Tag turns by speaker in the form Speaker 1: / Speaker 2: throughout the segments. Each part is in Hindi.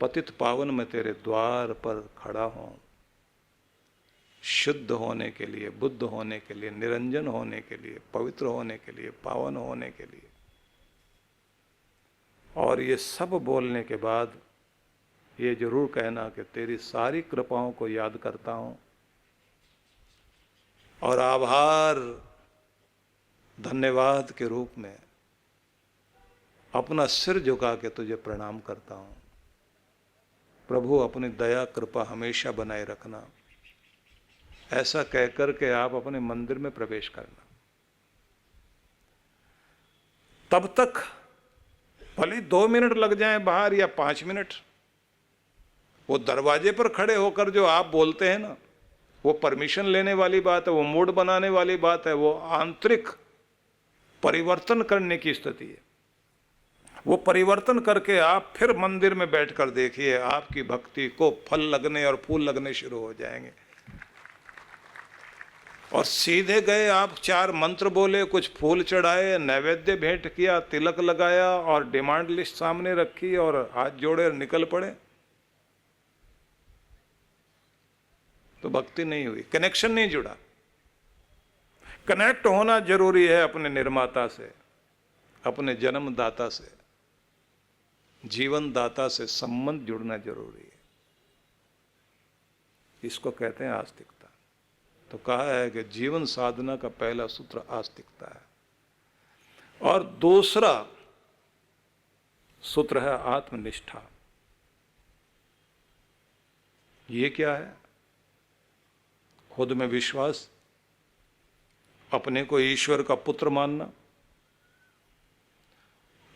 Speaker 1: पतित पावन मैं तेरे द्वार पर खड़ा हूं, शुद्ध होने के लिए, बुद्ध होने के लिए, निरंजन होने के लिए, पवित्र होने के लिए, पावन होने के लिए। और ये सब बोलने के बाद ये जरूर कहना कि तेरी सारी कृपाओं को याद करता हूं और आभार, धन्यवाद के रूप में अपना सिर झुका के तुझे प्रणाम करता हूं। प्रभु अपनी दया कृपा हमेशा बनाए रखना। ऐसा कहकर के आप अपने मंदिर में प्रवेश करना। तब तक भले 2 मिनट लग जाएं बाहर या 5 मिनट, वो दरवाजे पर खड़े होकर जो आप बोलते हैं ना, वो परमिशन लेने वाली बात है, वो मूड बनाने वाली बात है, वो आंतरिक परिवर्तन करने की स्थिति है। वो परिवर्तन करके आप फिर मंदिर में बैठकर देखिए, आपकी भक्ति को फल लगने और फूल लगने शुरू हो जाएंगे। और सीधे गए आप, 4 मंत्र बोले, कुछ फूल चढ़ाए, नैवेद्य भेंट किया, तिलक लगाया और डिमांड लिस्ट सामने रखी और हाथ जोड़े और निकल पड़े, तो भक्ति नहीं हुई, कनेक्शन नहीं जुड़ा। कनेक्ट होना जरूरी है अपने निर्माता से, अपने जन्मदाता से, जीवन दाता से संबंध जुड़ना जरूरी है। इसको कहते हैं आस्तिकता। तो कहा है कि जीवन साधना का पहला सूत्र आस्तिकता है और दूसरा सूत्र है आत्मनिष्ठा। ये क्या है? खुद में विश्वास, अपने को ईश्वर का पुत्र मानना,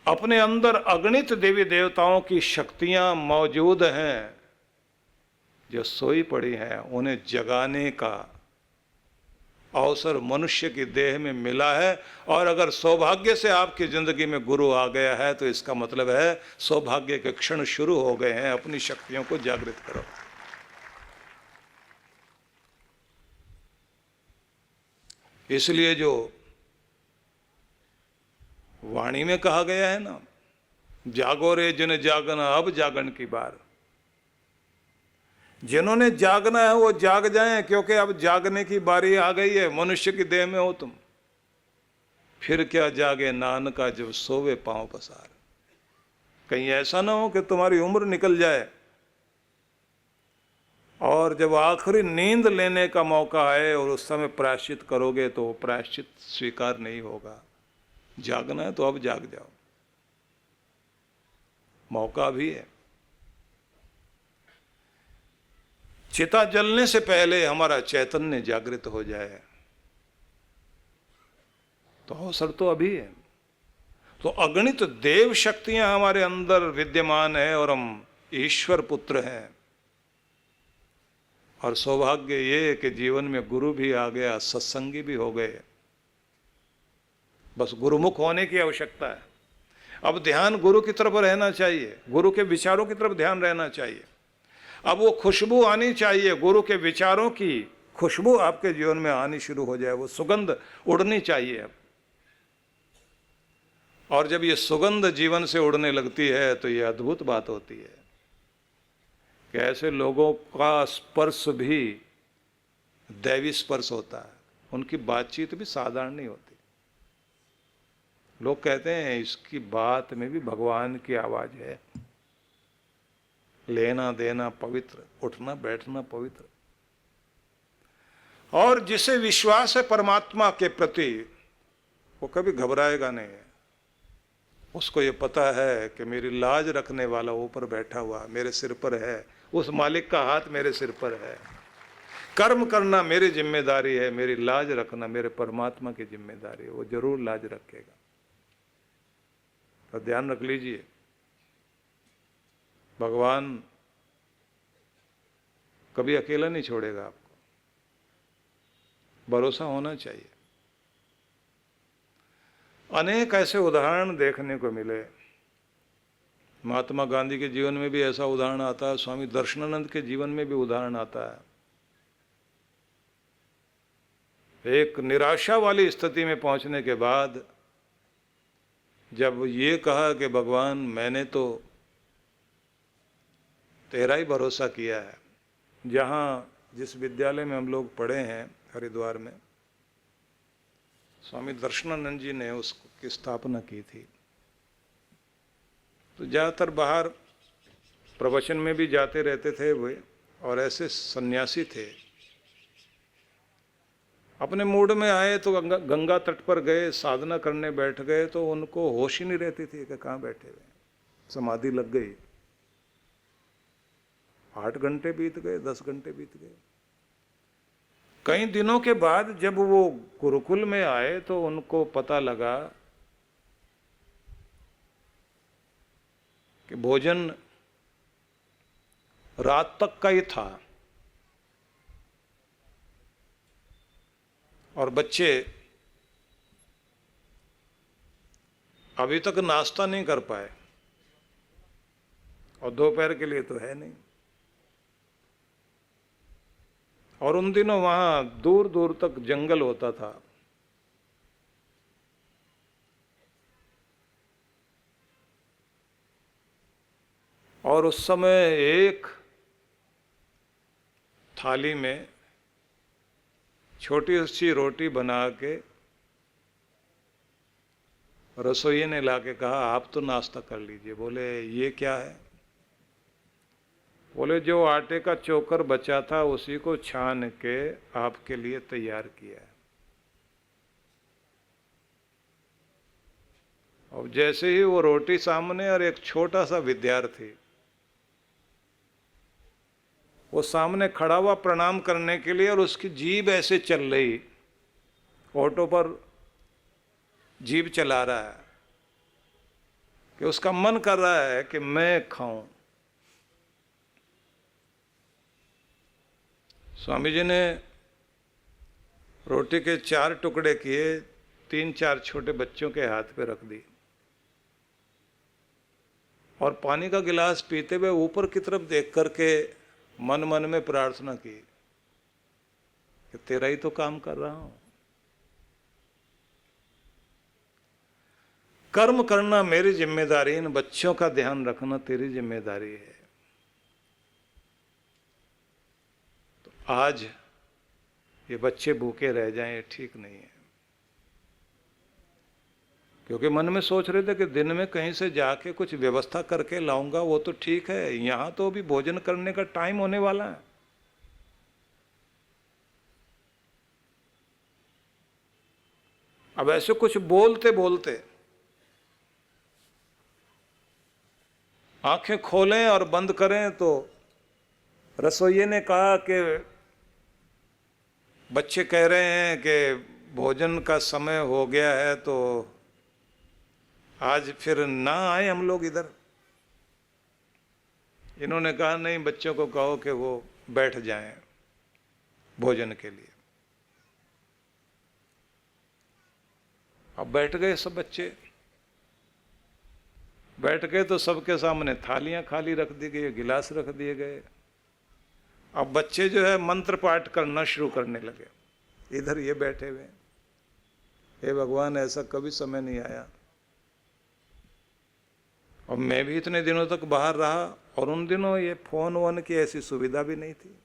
Speaker 1: अपने अंदर अगणित देवी देवताओं की शक्तियां मौजूद हैं जो सोई पड़ी हैं, उन्हें जगाने का अवसर मनुष्य की देह में मिला है। और अगर सौभाग्य से आपकी जिंदगी में गुरु आ गया है तो इसका मतलब है सौभाग्य के क्षण शुरू हो गए हैं। अपनी शक्तियों को जागृत करो। इसलिए जो वाणी में कहा गया है ना, जागो रे जिन जागना अब जागन की बार। जिन्होंने जागना है वो जाग जाएं, क्योंकि अब जागने की बारी आ गई है। मनुष्य की देह में हो तुम, फिर क्या जागे नानका जब सोवे पांव पसार। कहीं ऐसा ना हो कि तुम्हारी उम्र निकल जाए और जब आखिरी नींद लेने का मौका आए और उस समय प्रायश्चित करोगे तो प्रायश्चित स्वीकार नहीं होगा। जागना है तो अब जाग जाओ, मौका भी है। चिता जलने से पहले हमारा चैतन्य जागृत हो जाए तो अवसर तो अभी है। तो अगणित देव शक्तियां हमारे अंदर विद्यमान है और हम ईश्वर पुत्र हैं। और सौभाग्य ये कि जीवन में गुरु भी आ गया, सत्संगी भी हो गए। बस गुरुमुख होने की आवश्यकता है। अब ध्यान गुरु की तरफ रहना चाहिए, गुरु के विचारों की तरफ ध्यान रहना चाहिए। अब वो खुशबू आनी चाहिए, गुरु के विचारों की खुशबू आपके जीवन में आनी शुरू हो जाए, वो सुगंध उड़नी चाहिए अब। और जब ये सुगंध जीवन से उड़ने लगती है तो ये अद्भुत बात होती है कि ऐसे लोगों का स्पर्श भी दैवी स्पर्श होता है। उनकी बातचीत भी साधारण नहीं होती। लोग कहते हैं इसकी बात में भी भगवान की आवाज है। लेना देना पवित्र, उठना बैठना पवित्र। और जिसे विश्वास है परमात्मा के प्रति, वो कभी घबराएगा नहीं है। उसको ये पता है कि मेरी लाज रखने वाला ऊपर बैठा हुआ मेरे सिर पर है, उस मालिक का हाथ मेरे सिर पर है। कर्म करना मेरी जिम्मेदारी है, मेरी लाज रखना मेरे परमात्मा की जिम्मेदारी है। वो जरूर लाज रखेगा। तो ध्यान रख लीजिए, भगवान कभी अकेला नहीं छोड़ेगा आपको। भरोसा होना चाहिए। अनेक ऐसे उदाहरण देखने को मिले। महात्मा गांधी के जीवन में भी ऐसा उदाहरण आता है, स्वामी दर्शनानंद के जीवन में भी उदाहरण आता है। एक निराशा वाली स्थिति में पहुंचने के बाद जब ये कहा कि भगवान मैंने तो तेरा ही भरोसा किया है। जहाँ जिस विद्यालय में हम लोग पढ़े हैं हरिद्वार में, स्वामी दर्शनानंद जी ने उसकी स्थापना की थी। तो ज़्यादातर बाहर प्रवचन में भी जाते रहते थे वे, और ऐसे सन्यासी थे, अपने मूड में आए तो गंगा तट पर गए, साधना करने बैठ गए तो उनको होश ही नहीं रहती थी कि कहाँ बैठे हुए, समाधि लग गई। 8 घंटे बीत गए, 10 घंटे बीत गए। कई दिनों के बाद जब वो गुरुकुल में आए तो उनको पता लगा कि भोजन रात तक का ही था और बच्चे अभी तक नाश्ता नहीं कर पाए, और दोपहर के लिए तो है नहीं। और उन दिनों वहां दूर दूर तक जंगल होता था। और उस समय एक थाली में छोटी सी रोटी बना के रसोइये ने लाके कहा, आप तो नाश्ता कर लीजिए। बोले ये क्या है? बोले जो आटे का चोकर बचा था उसी को छान के आपके लिए तैयार किया है। और जैसे ही वो रोटी सामने और एक छोटा सा विद्यार्थी वो सामने खड़ा हुआ प्रणाम करने के लिए, और उसकी जीभ ऐसे चल रही, ऑटो पर जीभ चला रहा है कि उसका मन कर रहा है कि मैं खाऊं। स्वामी जी ने रोटी के 4 टुकड़े किए, 3-4 छोटे बच्चों के हाथ पे रख दी, और पानी का गिलास पीते हुए ऊपर की तरफ देख करके मन मन में प्रार्थना की कि तेरा ही तो काम कर रहा हूं। कर्म करना मेरी जिम्मेदारी, इन बच्चों का ध्यान रखना तेरी जिम्मेदारी है। तो आज ये बच्चे भूखे रह जाएं, ये ठीक नहीं है। क्योंकि मन में सोच रहे थे कि दिन में कहीं से जाके कुछ व्यवस्था करके लाऊंगा, वो तो ठीक है, यहां तो अभी भोजन करने का टाइम होने वाला है। अब ऐसे कुछ बोलते बोलते आंखें खोलें और बंद करें तो रसोइये ने कहा कि बच्चे कह रहे हैं कि भोजन का समय हो गया है, तो आज फिर ना आए हम लोग इधर। इन्होंने कहा नहीं, बच्चों को कहो कि वो बैठ जाएं भोजन के लिए। अब बैठ गए सब बच्चे, बैठ गए तो सबके सामने थालियां खाली रख दी गई, गिलास रख दिए गए। अब बच्चे जो है मंत्र पाठ करना शुरू करने लगे, इधर ये बैठे हुए। हे भगवान, ऐसा कभी समय नहीं आया। और मैं भी इतने दिनों तक बाहर रहा, और उन दिनों ये फोन वोन की ऐसी सुविधा भी नहीं थी।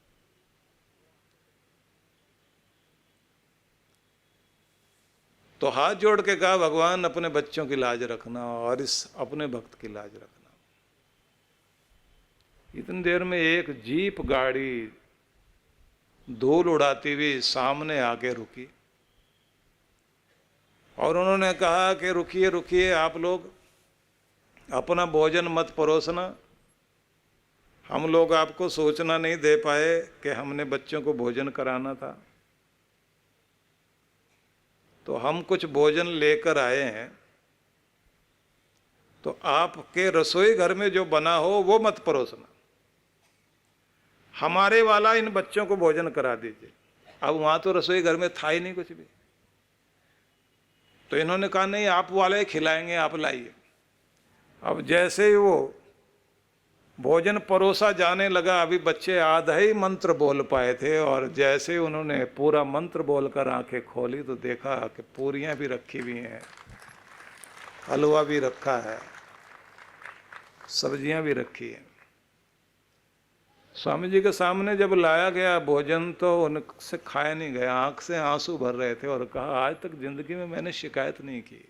Speaker 1: तो हाथ जोड़ के कहा, भगवान अपने बच्चों की लाज रखना और इस अपने भक्त की लाज रखना। इतनी देर में एक जीप गाड़ी धूल उड़ाती हुई सामने आके रुकी, और उन्होंने कहा कि रुकिए रुकिए, आप लोग अपना भोजन मत परोसना। हम लोग आपको सोचना नहीं दे पाए कि हमने बच्चों को भोजन कराना था, तो हम कुछ भोजन लेकर आए हैं, तो आपके रसोई घर में जो बना हो वो मत परोसना, हमारे वाला इन बच्चों को भोजन करा दीजिए। अब वहां तो रसोई घर में था ही नहीं कुछ भी, तो इन्होंने कहा नहीं, आप वाले खिलाएंगे, आप लाइए। अब जैसे ही वो भोजन परोसा जाने लगा, अभी बच्चे आधा ही मंत्र बोल पाए थे, और जैसे ही उन्होंने पूरा मंत्र बोलकर आंखें खोली तो देखा कि पूरियां भी रखी हुई हैं, हलवा भी रखा है, सब्जियां भी रखी हैं। स्वामी जी के सामने जब लाया गया भोजन तो उनसे खाया नहीं गया, आंख से आंसू भर रहे थे और कहा आज तक जिंदगी में मैंने शिकायत नहीं की,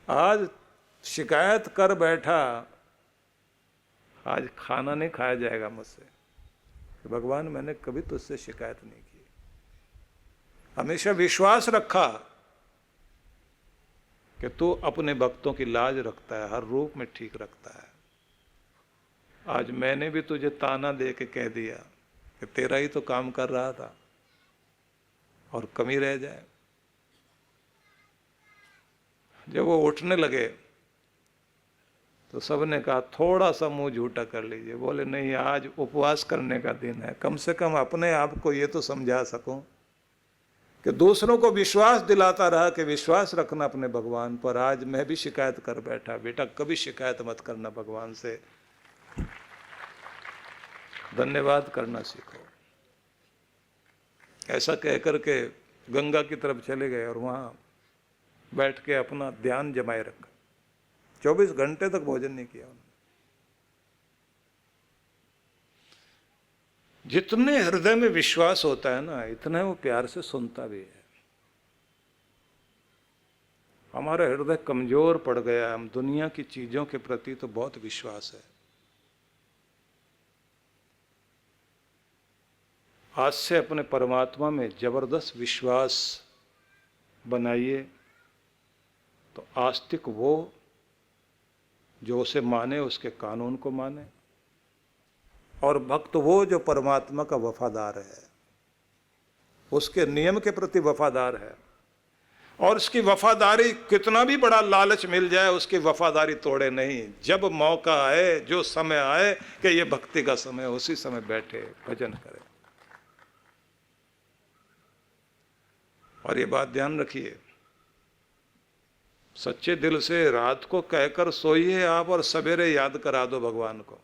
Speaker 1: आज शिकायत कर बैठा, आज खाना नहीं खाया जाएगा मुझसे। भगवान मैंने कभी तुझसे शिकायत नहीं की, हमेशा विश्वास रखा कि तू अपने भक्तों की लाज रखता है, हर रूप में ठीक रखता है। आज मैंने भी तुझे ताना दे के कह दिया कि तेरा ही तो काम कर रहा था और कमी रह जाए। जब वो उठने लगे तो सबने कहा थोड़ा सा मुंह झूठा कर लीजिए। बोले नहीं, आज उपवास करने का दिन है, कम से कम अपने आप को ये तो समझा सकूं कि दूसरों को विश्वास दिलाता रहा कि विश्वास रखना अपने भगवान पर। आज मैं भी शिकायत कर बैठा। बेटा कभी शिकायत मत करना भगवान से, धन्यवाद करना सीखो। ऐसा कहकर के गंगा की तरफ चले गए और वहां बैठ के अपना ध्यान जमाए रखा। 24 घंटे तक भोजन नहीं किया उन्होंने। जितने हृदय में विश्वास होता है ना, इतना वो प्यार से सुनता भी है। हमारा हृदय कमजोर पड़ गया, हम दुनिया की चीजों के प्रति तो बहुत विश्वास है। आज से अपने परमात्मा में जबरदस्त विश्वास बनाइए तो आस्तिक वो जो उसे माने, उसके कानून को माने, और भक्त वो जो परमात्मा का वफादार है, उसके नियम के प्रति वफादार है। और उसकी वफादारी कितना भी बड़ा लालच मिल जाए, उसकी वफादारी तोड़े नहीं। जब मौका आए, जो समय आए कि ये भक्ति का समय, उसी समय बैठे भजन करे। और ये बात ध्यान रखिए, सच्चे दिल से रात को कहकर सोइए आप और सवेरे याद करा दो भगवान को,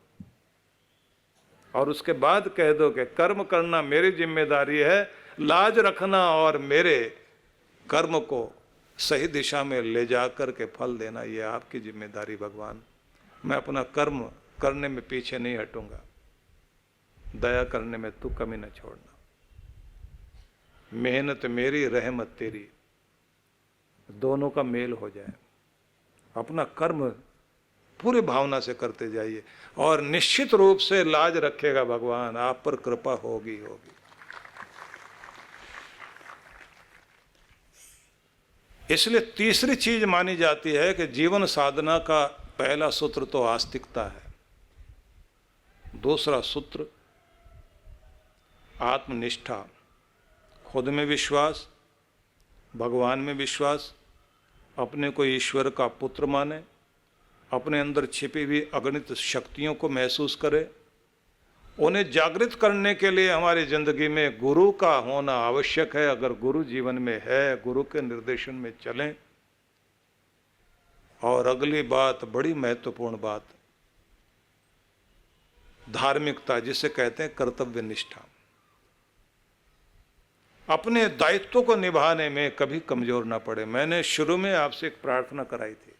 Speaker 1: और उसके बाद कह दो कि कर्म करना मेरी जिम्मेदारी है, लाज रखना और मेरे कर्म को सही दिशा में ले जाकर के फल देना ये आपकी जिम्मेदारी भगवान। मैं अपना कर्म करने में पीछे नहीं हटूंगा, दया करने में तू कमी न छोड़ना। मेहनत मेरी, रहमत तेरी, दोनों का मेल हो जाए। अपना कर्म पूरी भावना से करते जाइए और निश्चित रूप से लाज रखेगा भगवान, आप पर कृपा होगी होगी। इसलिए तीसरी चीज मानी जाती है कि जीवन साधना का पहला सूत्र तो आस्तिकता है, दूसरा सूत्र आत्मनिष्ठा, खुद में विश्वास, भगवान में विश्वास, अपने को ईश्वर का पुत्र माने, अपने अंदर छिपी हुई अगणित शक्तियों को महसूस करे। उन्हें जागृत करने के लिए हमारी जिंदगी में गुरु का होना आवश्यक है। अगर गुरु जीवन में है, गुरु के निर्देशन में चलें। और अगली बात, बड़ी महत्वपूर्ण बात, धार्मिकता, जिसे कहते हैं कर्तव्य निष्ठा। अपने दायित्व को निभाने में कभी कमजोर ना पड़े। मैंने शुरू में आपसे एक प्रार्थना कराई थी,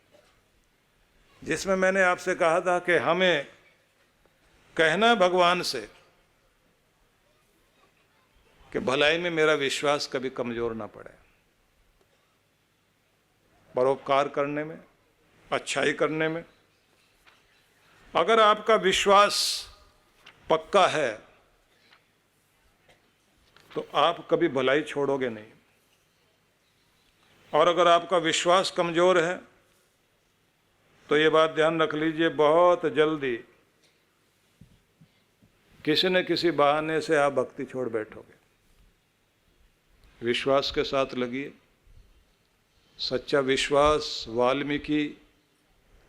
Speaker 1: जिसमें मैंने आपसे कहा था कि हमें कहना भगवान से कि भलाई में मेरा विश्वास कभी कमजोर ना पड़े, परोपकार करने में, अच्छाई करने में। अगर आपका विश्वास पक्का है तो आप कभी भलाई छोड़ोगे नहीं, और अगर आपका विश्वास कमजोर है तो ये बात ध्यान रख लीजिए, बहुत जल्दी किसी न किसी बहाने से आप भक्ति छोड़ बैठोगे। विश्वास के साथ लगिए। सच्चा विश्वास वाल्मीकि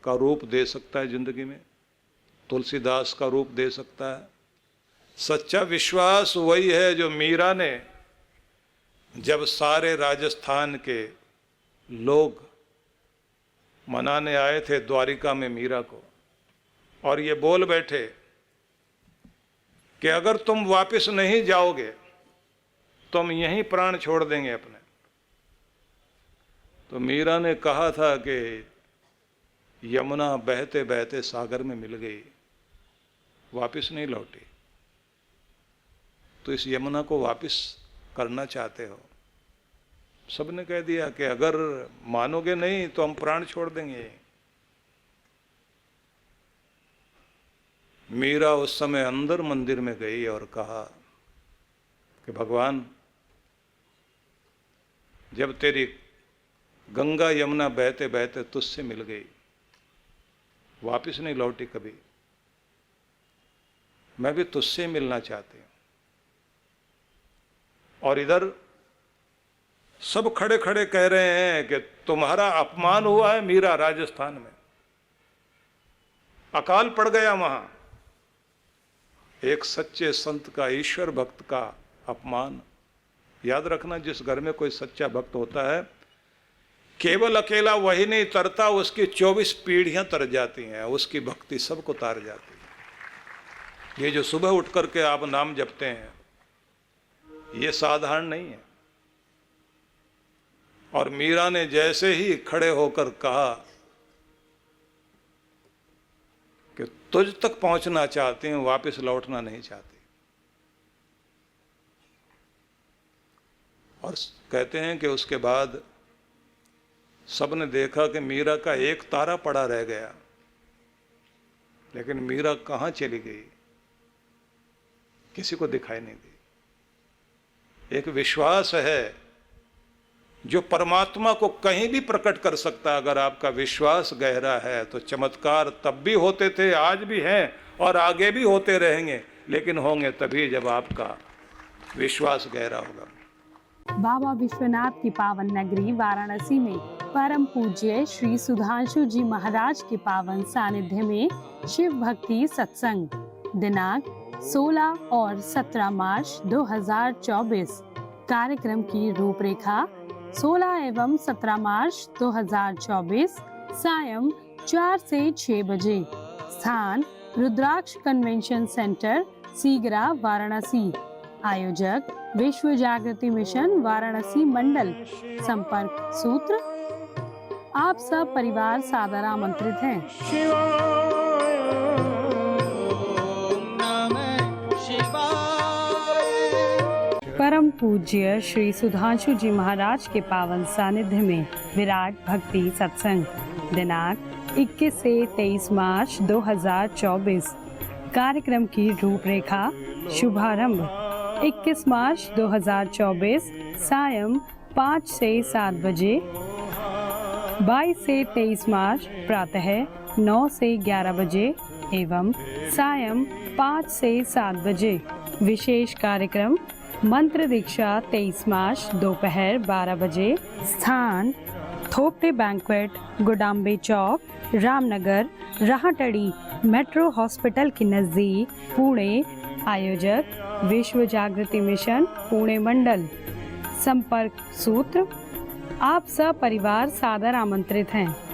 Speaker 1: का रूप दे सकता है जिंदगी में, तुलसीदास का रूप दे सकता है। सच्चा विश्वास वही है जो मीरा ने, जब सारे राजस्थान के लोग मनाने आए थे द्वारिका में मीरा को, और ये बोल बैठे कि अगर तुम वापस नहीं जाओगे तो हम यहीं प्राण छोड़ देंगे अपने। तो मीरा ने कहा था कि यमुना बहते बहते सागर में मिल गई, वापस नहीं लौटी। तो इस यमुना को वापस करना चाहते हो? सबने कह दिया कि अगर मानोगे नहीं तो हम प्राण छोड़ देंगे। मीरा उस समय अंदर मंदिर में गई और कहा कि भगवान, जब तेरी गंगा यमुना बहते बहते तुझसे मिल गई, वापस नहीं लौटी कभी, मैं भी तुझसे मिलना चाहती हूं। और इधर सब खड़े खड़े कह रहे हैं कि तुम्हारा अपमान हुआ है मीरा, राजस्थान में अकाल पड़ गया वहां। एक सच्चे संत का, ईश्वर भक्त का अपमान। याद रखना, जिस घर में कोई सच्चा भक्त होता है, केवल अकेला वही नहीं तरता, उसकी 24 पीढ़ियां तर जाती हैं, उसकी भक्ति सबको तार जाती है। ये जो सुबह उठ करके आप नाम जपते हैं, ये साधारण नहीं है। और मीरा ने जैसे ही खड़े होकर कहा कि तुझ तक पहुंचना चाहती हूं, वापस लौटना नहीं चाहती। और कहते हैं कि उसके बाद सबने देखा कि मीरा का एक तारा पड़ा रह गया, लेकिन मीरा कहां चली गई किसी को दिखाई नहीं दी। एक विश्वास है जो परमात्मा को कहीं भी प्रकट कर सकता है। अगर आपका विश्वास गहरा है तो चमत्कार तब भी होते थे, आज भी हैं और आगे भी होते रहेंगे, लेकिन होंगे तभी जब आपका विश्वास गहरा होगा।
Speaker 2: बाबा विश्वनाथ की पावन नगरी वाराणसी में परम पूज्य श्री सुधांशु जी महाराज के पावन सानिध्य में शिव भक्ति सत्संग दिनांक 16 और 17 मार्च 2024। कार्यक्रम की रूपरेखा 16 एवं 17 मार्च 2024 सायं 4 से 6 बजे। स्थान रुद्राक्ष कन्वेंशन सेंटर, सीगरा, वाराणसी। आयोजक विश्व जागृति मिशन वाराणसी मंडल। संपर्क सूत्र। आप सब परिवार सादर आमंत्रित हैं। परम पूज्य श्री सुधांशु जी महाराज के पावन सानिध्य में विराट भक्ति सत्संग दिनांक 21 से 23 मार्च 2024। कार्यक्रम की रूपरेखा। शुभारंभ 21 मार्च 2024 सायं 5 से 7 बजे। 22 से 23 मार्च प्रातः 9 से 11 बजे एवं सायं 5 से 7 बजे। विशेष कार्यक्रम मंत्र दीक्षा 23 मार्च दोपहर 12 बजे। स्थान थोपटे बैंक्वेट, गुडाम्बे चौक, रामनगर, राहटड़ी, मेट्रो हॉस्पिटल के नजदीक, पुणे। आयोजक विश्व जागृति मिशन पुणे मंडल। संपर्क सूत्र। आप सब परिवार सादर आमंत्रित हैं।